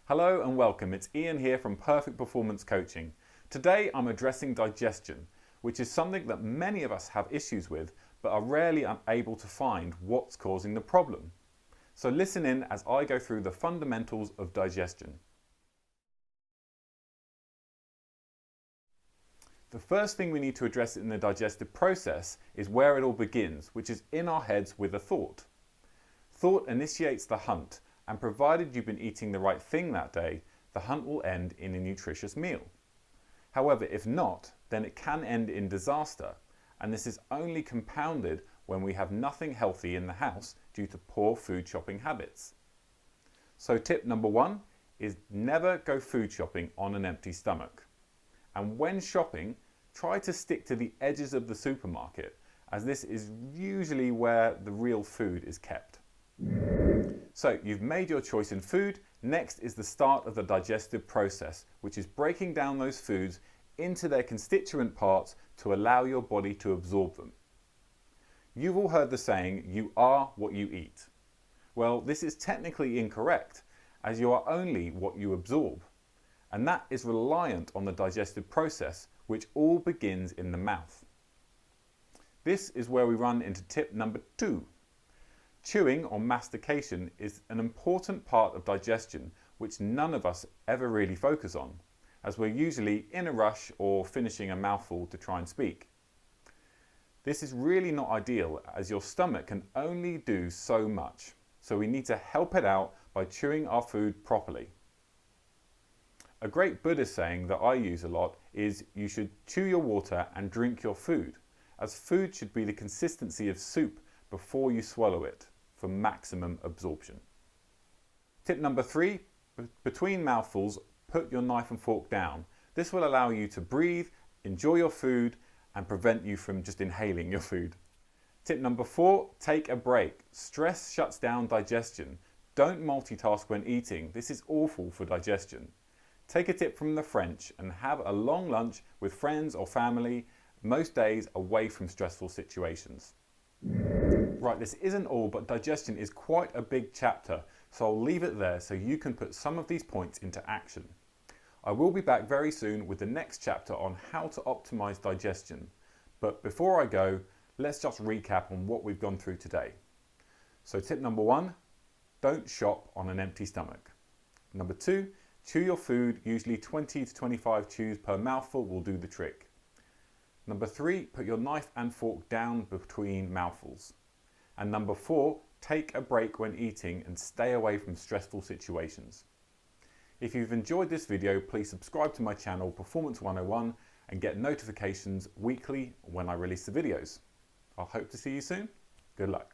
Hello and welcome, it's Ian here from Perfect Performance Coaching. Today I'm addressing digestion, which is something that many of us have issues with but are rarely able to find what's causing the problem. So listen in as I go through the fundamentals of digestion. The first thing we need to address in the digestive process is where it all begins, which is in our heads with a thought. Thought initiates the hunt, and provided you've been eating the right thing that day, the hunt will end in a nutritious meal. However, if not, then it can end in disaster, and this is only compounded when we have nothing healthy in the house due to poor food shopping habits. So tip number 1 is never go food shopping on an empty stomach. And when shopping, try to stick to the edges of the supermarket, as this is usually where the real food is kept. So you've made your choice in food. Next is the start of the digestive process, which is breaking down those foods into their constituent parts to allow your body to absorb them. You've all heard the saying, you are what you eat. Well, this is technically incorrect, as you are only what you absorb. And that is reliant on the digestive process, which all begins in the mouth. This is where we run into tip number 2. Chewing or mastication is an important part of digestion which none of us ever really focus on, as we're usually in a rush or finishing a mouthful to try and speak. This is really not ideal, as your stomach can only do so much, so we need to help it out by chewing our food properly. A great Buddhist saying that I use a lot is you should chew your water and drink your food, as food should be the consistency of soup before you swallow it, for maximum absorption. Tip number 3, between mouthfuls, put your knife and fork down. This will allow you to breathe, enjoy your food, and prevent you from just inhaling your food. Tip number 4, take a break. Stress shuts down digestion. Don't multitask when eating. This is awful for digestion. Take a tip from the French and have a long lunch with friends or family, most days away from stressful situations. Right, this isn't all, but digestion is quite a big chapter, so I'll leave it there so you can put some of these points into action. I will be back very soon with the next chapter on how to optimize digestion. But before I go, let's just recap on what we've gone through today. So tip number 1, don't shop on an empty stomach. Number 2, chew your food, usually 20 to 25 chews per mouthful will do the trick. Number 3, put your knife and fork down between mouthfuls. And number 4, take a break when eating and stay away from stressful situations. If you've enjoyed this video, please subscribe to my channel Performance 101 and get notifications weekly when I release the videos. I hope to see you soon. Good luck.